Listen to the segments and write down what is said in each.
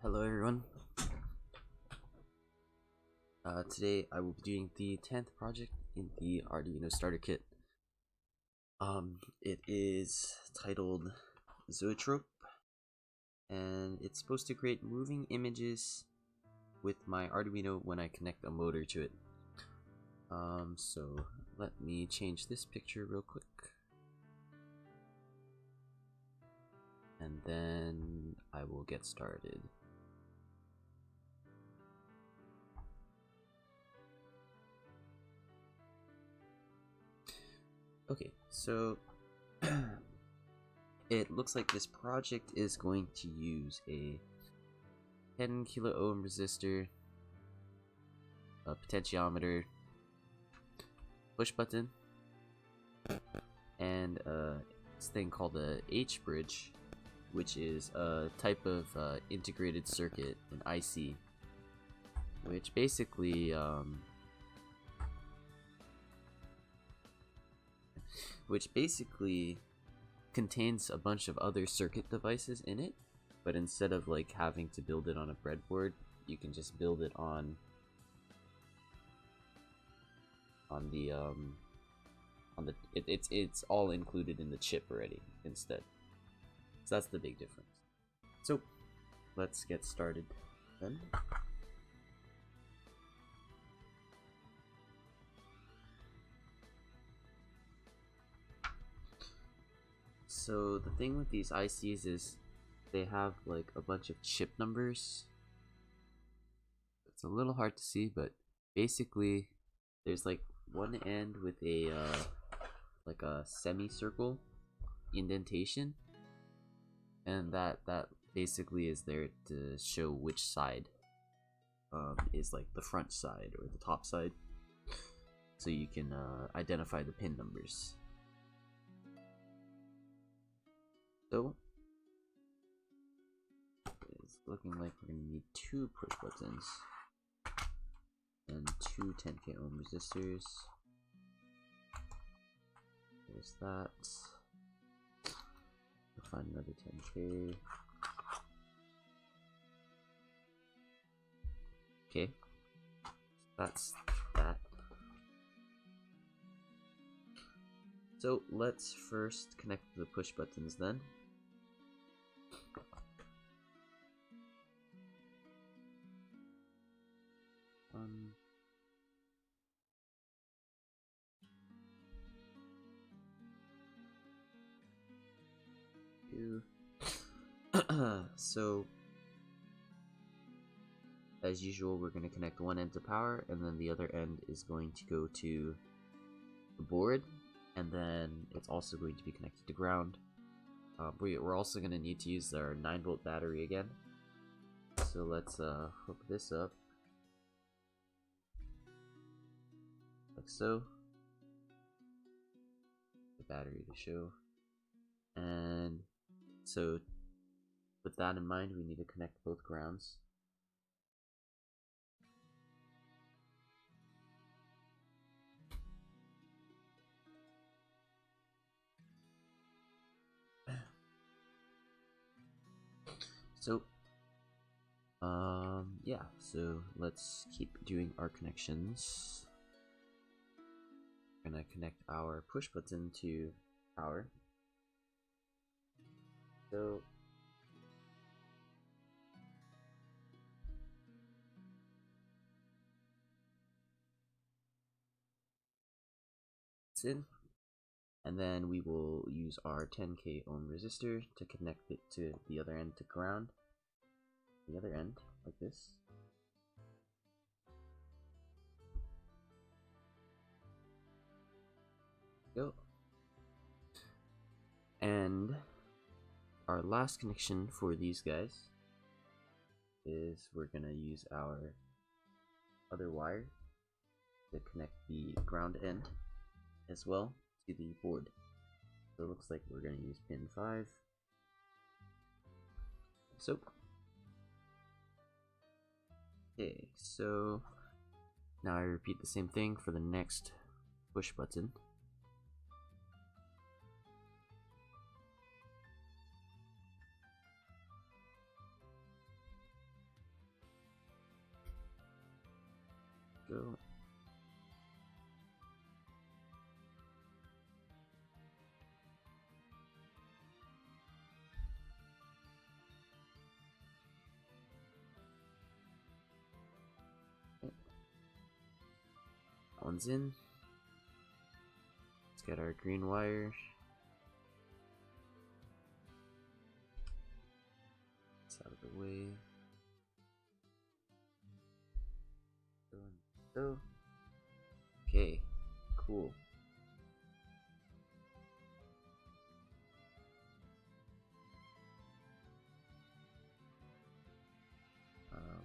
Hello everyone. Today I will be doing the 10th project in the Arduino starter kit. It is titled Zoetrope, and it's supposed to create moving images with my Arduino when I connect a motor to it. So let me change this picture real quick. And then I will get started. Okay, so it looks like this project is going to use a 10 kilo ohm resistor, a potentiometer, push button, and this thing called a H bridge, which is a type of integrated circuit, an IC, which basically contains a bunch of other circuit devices in it, but instead of like having to build it on a breadboard, you can just build it on the it's all included in the chip already instead. So that's the big difference. So let's get started then. So the thing with these ICs is they have like a bunch of chip numbers. It's a little hard to see, but basically there's like one end with a like a semicircle indentation, and that basically is there to show which side is like the front side or the top side, so you can identify the pin numbers. So it's looking like we're gonna need 2 push buttons and 2 10k ohm resistors. There's that. We'll find another 10k. Okay, that's that. So let's first connect the push buttons then. So as usual, we're going to connect one end to power, and then the other end is going to go to the board, and then it's also going to be connected to ground. We're also going to need to use our 9-volt battery again. So let's hook this up like so. The battery to show, and so with that in mind, we need to connect both grounds. So yeah, so let's keep doing our connections. We're gonna connect our push button to power. So it's in, and then we will use our 10k ohm resistor to connect it to the other end to ground. The other end, like this. Go. And our last connection for these guys is we're gonna use our other wire to connect the ground end as well to the board. So it looks like we're gonna use pin 5. So okay, so now I repeat the same thing for the next push button. one's in. Let's get our green wire. It's out of the way. So, okay, cool.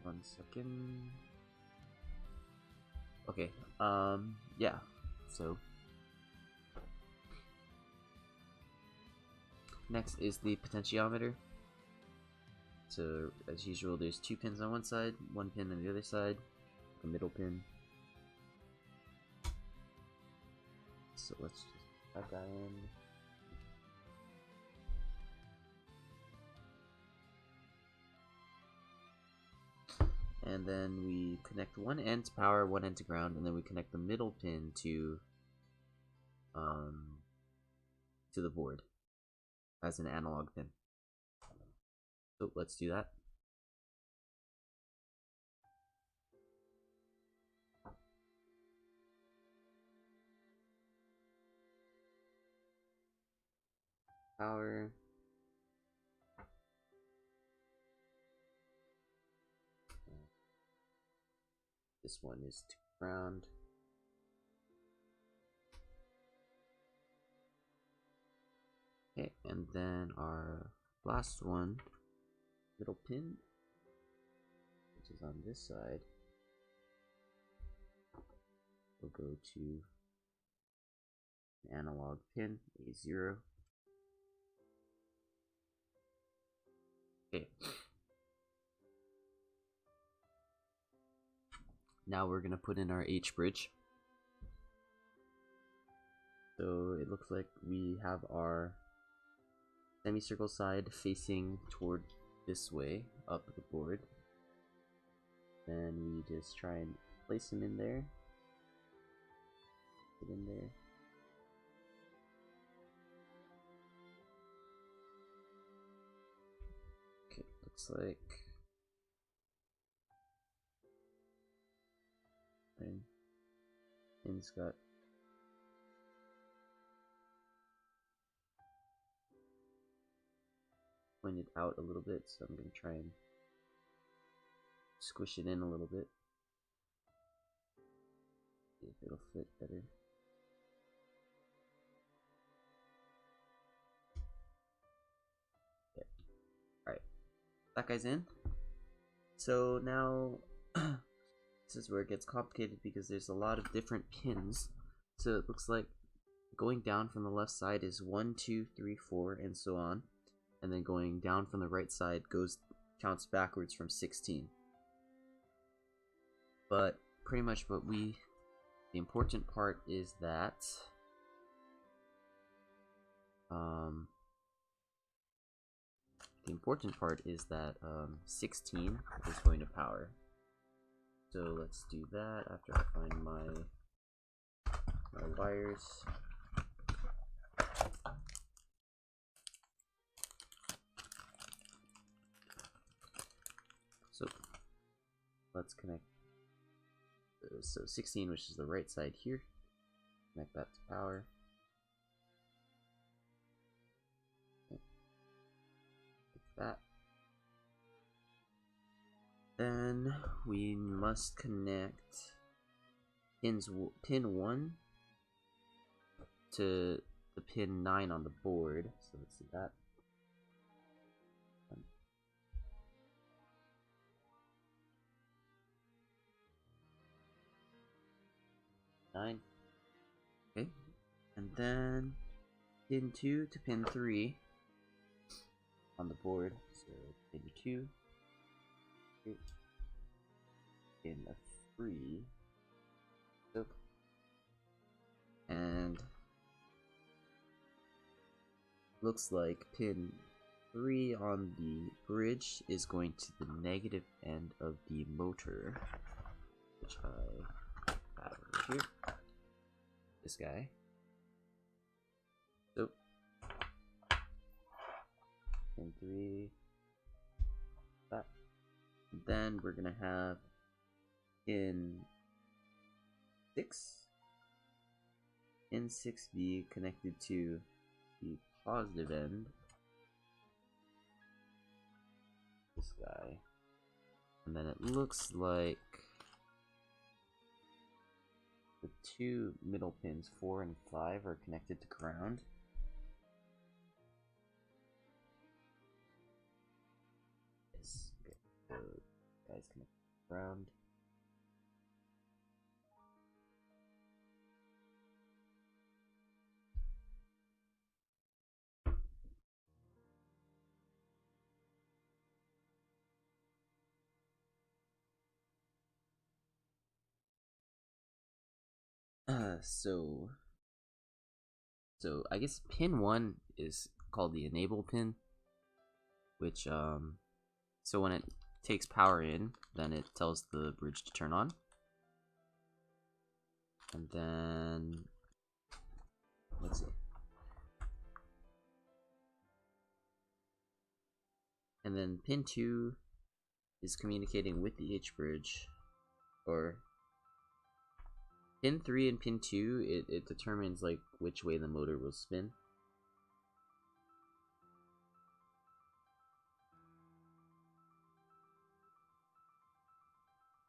One second. Okay, yeah, so next is the potentiometer. So, as usual, there's 2 pins on one side, 1 pin on the other side, a middle pin. So let's just put that guy in. And then we connect one end to power, one end to ground, and then we connect the middle pin to the board as an analog pin. So let's do that. Power. This one is to ground. Okay, and then our last one, middle pin, which is on this side, will go to an analog pin, A0. Okay. Now we're gonna put in our H bridge. So it looks like we have our semicircle side facing toward this way, up the board. Then we just try and place him in there. Put in there. Okay, looks like pin's got pointed out a little bit, so I'm gonna try and squish it in a little bit. See if it'll fit better. Okay. Alright. That guy's in. So now this is where it gets complicated because there's a lot of different pins. So it looks like going down from the left side is 1, 2, 3, 4, and so on. And then going down from the right side counts backwards from 16. But pretty much the important part is that 16 is going to power. So let's do that after I find my wires. So let's connect. So 16, which is the right side here. Connect that to power. Okay. Like that. Then we must connect pin 1 to the pin 9 on the board. So let's do that. 9. Okay, and then pin 2 to pin 3 on the board. So pin 2, pin 3, and looks like pin 3 on the bridge is going to the negative end of the motor, which I have over here. This guy. So pin 3, that. Then we're gonna have pin 6 pin 6B connected to the positive end, this guy, and then it looks like the two middle pins 4 and 5 are connected to ground. Yes, okay, so guys connected to ground. So I guess pin 1 is called the enable pin, which so when it takes power in, then it tells the bridge to turn on. And then let's see. And then pin 2 is communicating with the H bridge, or pin 3 and pin 2, it determines like which way the motor will spin.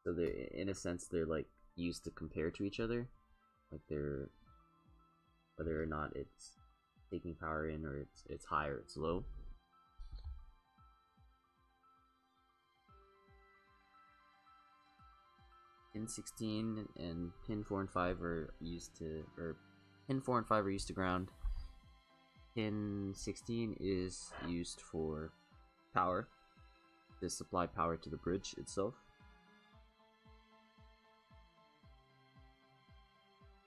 So they're, in a sense, they're like used to compare to each other, like they're whether or not it's taking power in, or it's high or it's low. Pin 16 and pin 4 and 5 are used to, or pin 4 and 5 are used to ground. Pin 16 is used for power, to supply power to the bridge itself.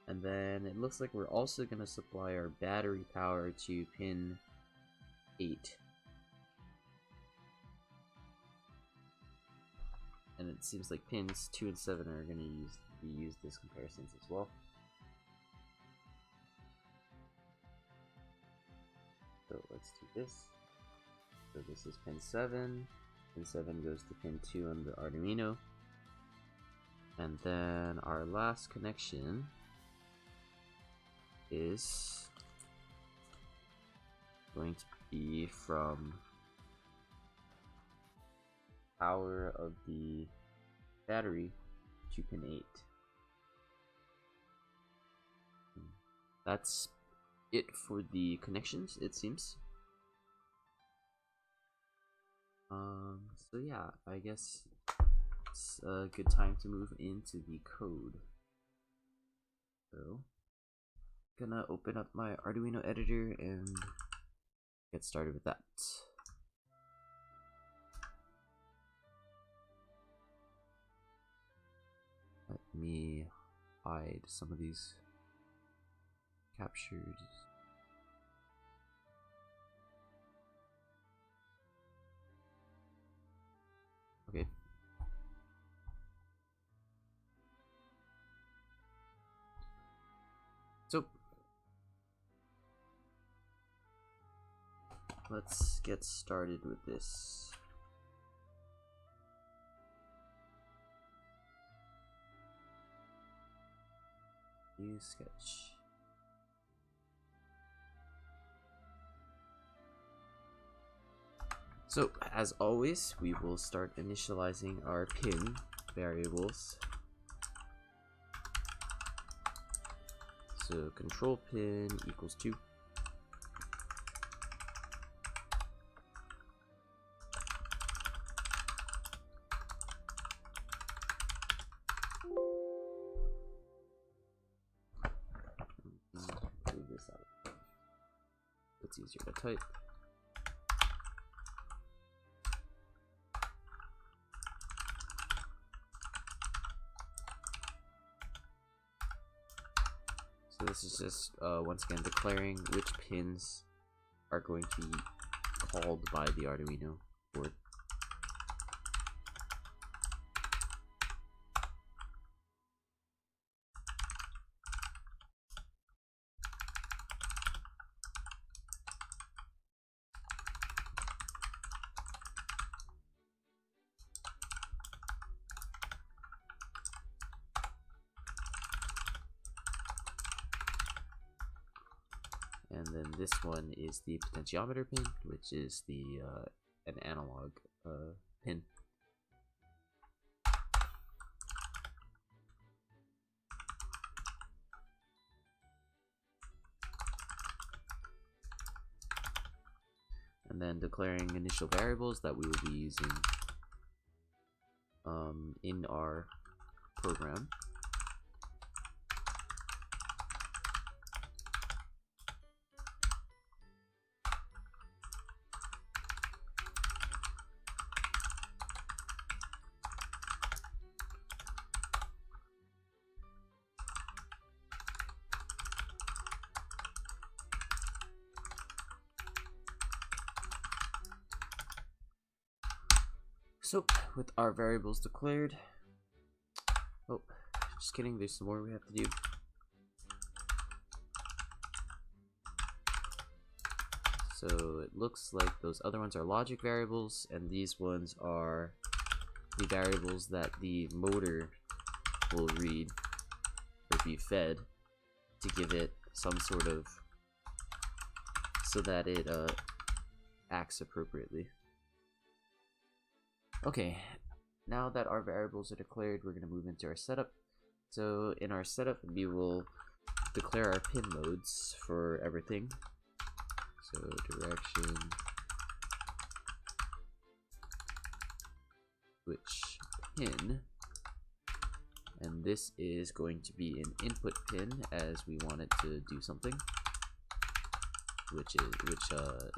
And then it looks like we're also going to supply our battery power to pin 8. And it seems like pins 2 and 7 are going to be used as comparisons as well. So let's do this. So this is pin 7. Pin 7 goes to pin 2 on the Arduino. And then our last connection is going to be from power of the battery to pin 8. That's it for the connections, it seems. So yeah, I guess it's a good time to move into the code. So gonna open up my Arduino editor and get started with that. Let me hide some of these captured. Okay. So let's get started with this. New sketch. So as always, we will start initializing our pin variables. So control pin equals 2. Move this out. It's easier to type. So this is just once again declaring which pins are going to be called by the Arduino board. this one is the potentiometer pin, which is the an analog pin. And then declaring initial variables that we will be using in our program. So, with our variables declared, oh, just kidding, there's some more we have to do. So it looks like those other ones are logic variables, and these ones are the variables that the motor will read or be fed to give it some sort of, so that it acts appropriately. Okay, now that our variables are declared, we're going to move into our setup. So in our setup, we will declare our pin modes for everything. So direction, switch pin, and this is going to be an input pin as we want it to do something, which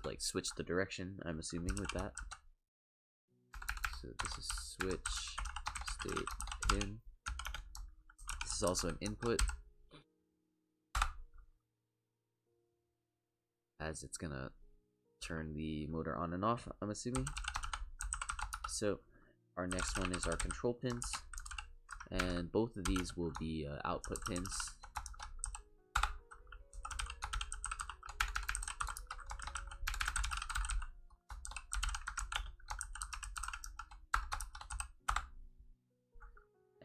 like switch the direction, I'm assuming, with that. So this is switch state pin. This is also an input, as it's gonna turn the motor on and off, I'm assuming. So our next one is our control pins, and both of these will be output pins.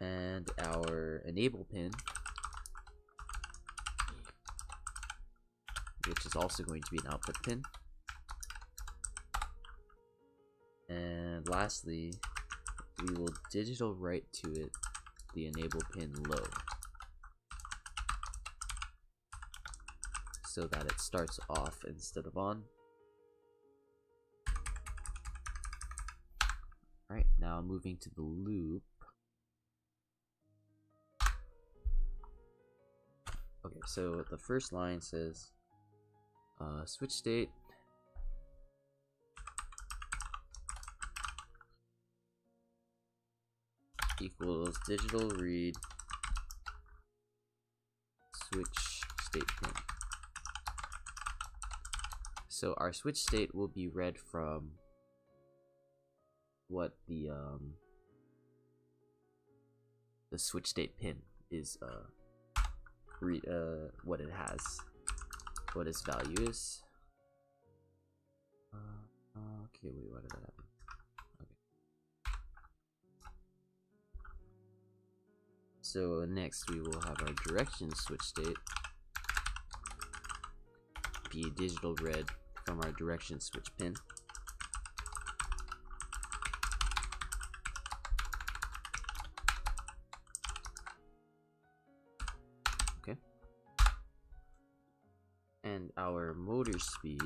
And our enable pin, which is also going to be an output pin. And lastly, we will digital write to it the enable pin low, so that it starts off instead of on. Alright, now moving to the loop. Okay, so the first line says switch state equals digital read switch state pin. So our switch state will be read from what the switch state pin is what it has, what its value is. Okay, wait, why did that happen? Okay. So next we will have our direction switch state be digital read from our direction switch pin. And our motor speed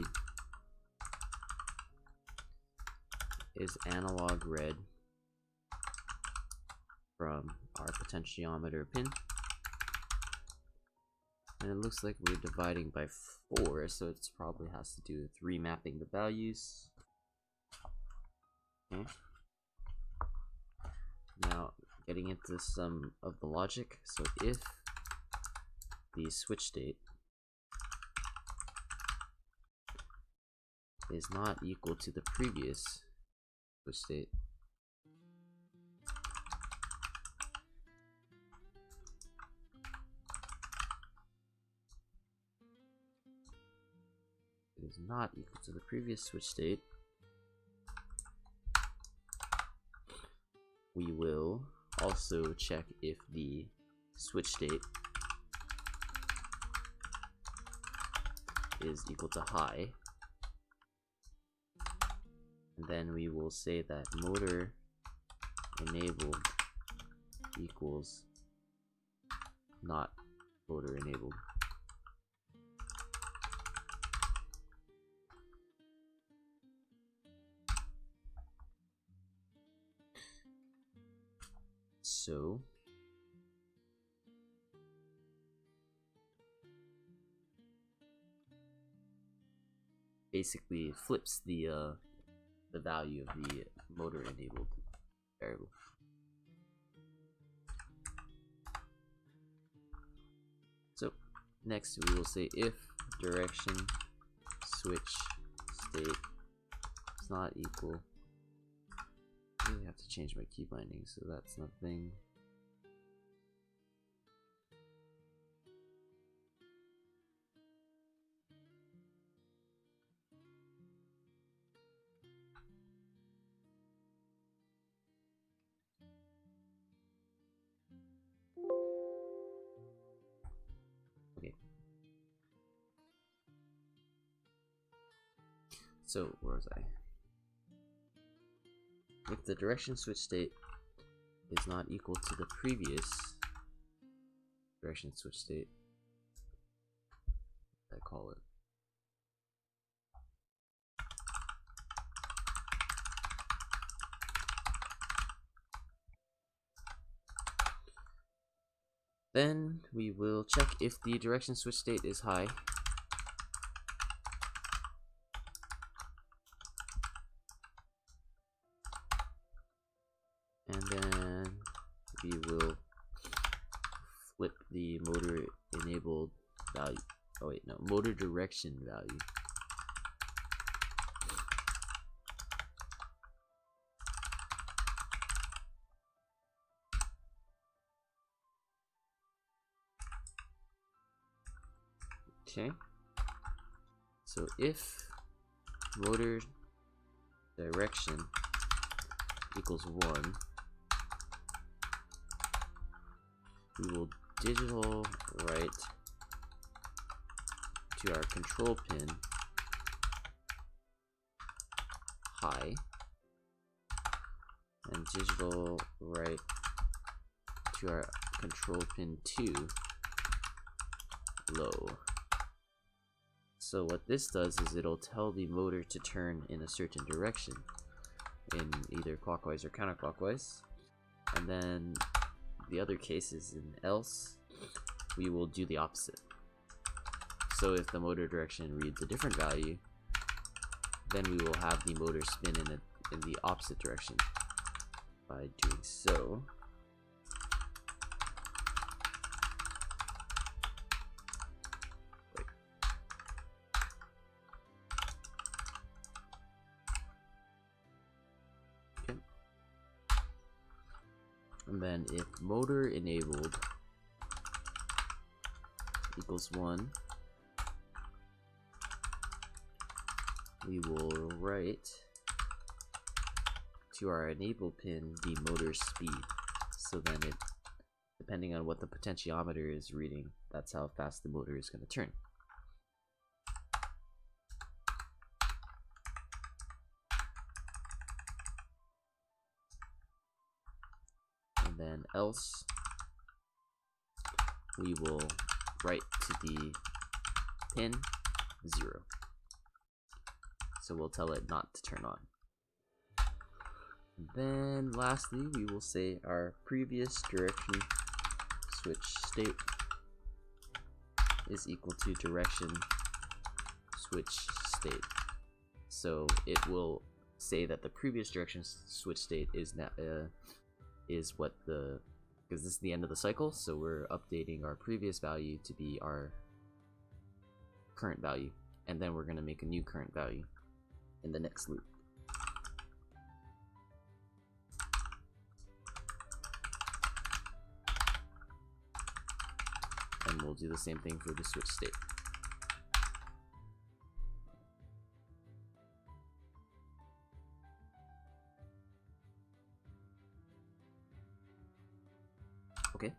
is analog read from our potentiometer pin. And it looks like we're dividing by 4, so it probably has to do with remapping the values. Okay. Now, getting into some of the logic. So if the switch state is not equal to the previous switch state, it is not equal to the previous switch state, we will also check if the switch state is equal to high. And then we will say that motor enabled equals not motor enabled. So basically it flips the value of the motor enabled variable. So next we will say if direction switch state is not equal. I really have to change my key binding, so that's nothing. Okay. So where was I? If the direction switch state is not equal to the previous direction switch state, I call it. Then we will check if the direction switch state is high. And then we will flip the motor enabled value. Oh wait, no, motor direction value. Okay. So if motor direction equals 1, we will digital write to our control pin high and digital write to our control pin 2 low. So what this does is it'll tell the motor to turn in a certain direction, in either clockwise or counterclockwise, and then the other case is in else we will do the opposite. So if the motor direction reads a different value, then we will have the motor spin in the opposite direction. By doing so, and then if motor enabled equals 1, we will write to our enable pin the motor speed. So then it, depending on what the potentiometer is reading, that's how fast the motor is going to turn. And then else we will write to the pin 0. So we'll tell it not to turn on. And then lastly, we will say our previous direction switch state is equal to direction switch state. So it will say that the previous direction switch state is now is what the, because this is the end of the cycle, so we're updating our previous value to be our current value, and then we're going to make a new current value in the next loop. And we'll do the same thing for the switch state. Okay.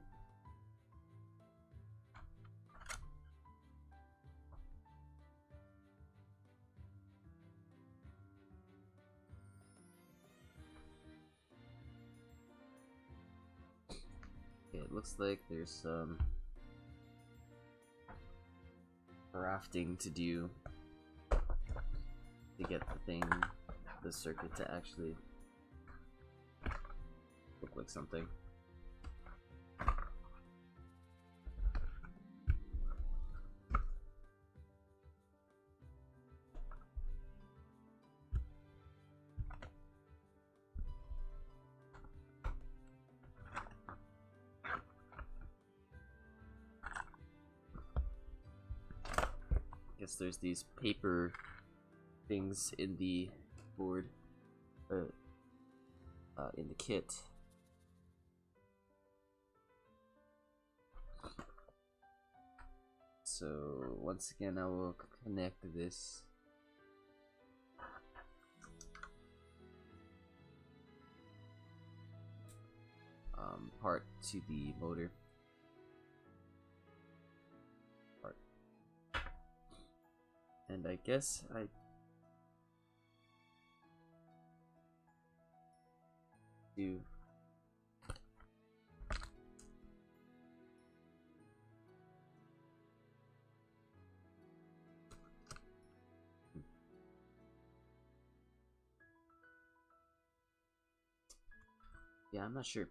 looks like there's some crafting to do to get the circuit to actually look like something. Guess there's these paper things in the board, in the kit. So once again, I will connect this part to the motor. And I guess I do yeah, I'm not sure.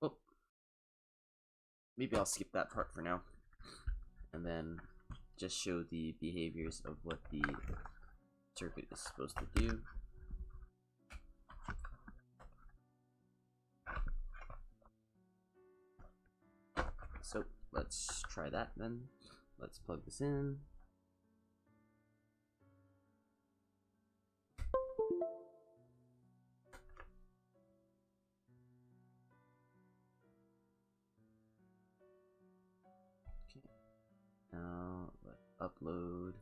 Oh, maybe I'll skip that part for now, and then just show the behaviors of what the circuit is supposed to do. So let's try that then. Let's plug this in. Okay. Now let's upload.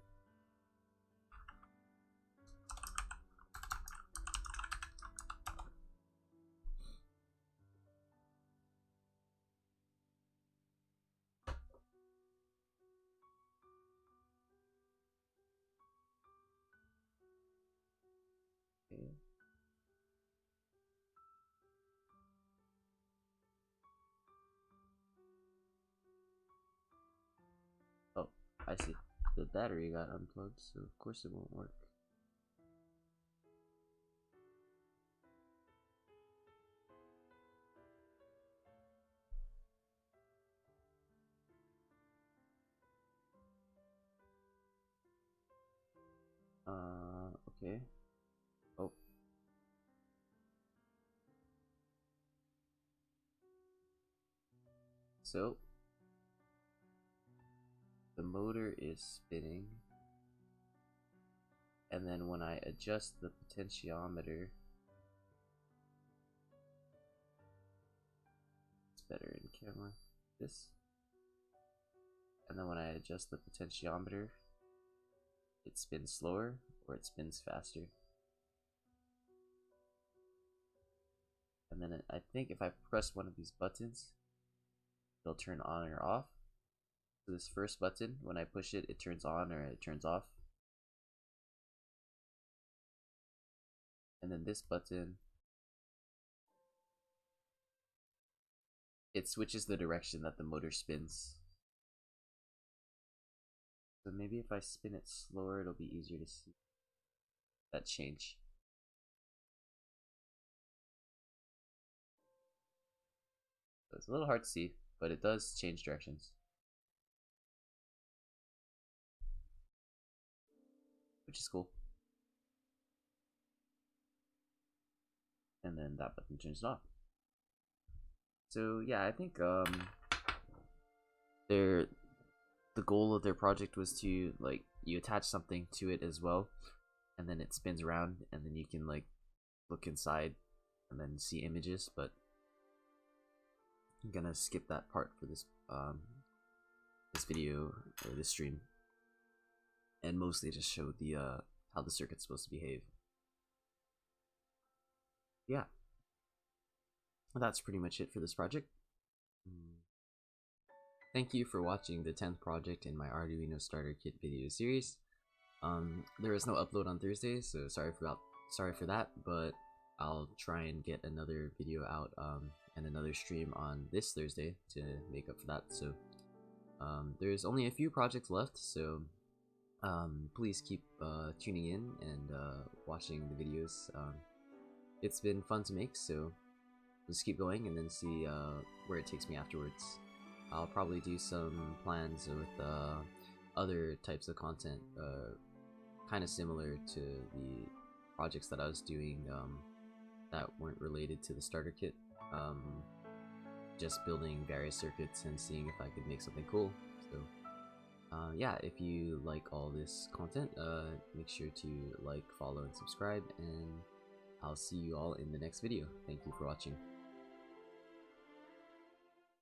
Okay. Oh, I see. The battery got unplugged, so of course it won't work. Okay. Oh. So the motor is spinning, and then when I adjust the potentiometer, it's better in camera, this, and then when I adjust the potentiometer, it spins slower or it spins faster. And then I think if I press one of these buttons, it'll turn on or off. So this first button, when I push it, it turns on or it turns off. And then this button, it switches the direction that the motor spins. So maybe if I spin it slower, it'll be easier to see that change. So it's a little hard to see, but it does change directions, which is cool. And then that button turns it off. So yeah, I think the goal of their project was to, like, you attach something to it as well, and then it spins around, and then you can, like, look inside and then see images. But I'm gonna skip that part for this this video or this stream, and mostly just show the how the circuit's supposed to behave. Yeah. that's pretty much it for this project. Thank you for watching the 10th project in my Arduino starter kit video series. There is no upload on Thursday, so sorry for that, but I'll try and get another video out and another stream on this Thursday to make up for that. So there's only a few projects left, so please keep tuning in and watching the videos. It's been fun to make, so let's keep going and then see where it takes me afterwards. I'll probably do some plans with other types of content, kind of similar to the projects that I was doing that weren't related to the starter kit. Just building various circuits and seeing if I could make something cool. So yeah, if you like all this content, make sure to like, follow, and subscribe, and I'll see you all in the next video. Thank you for watching.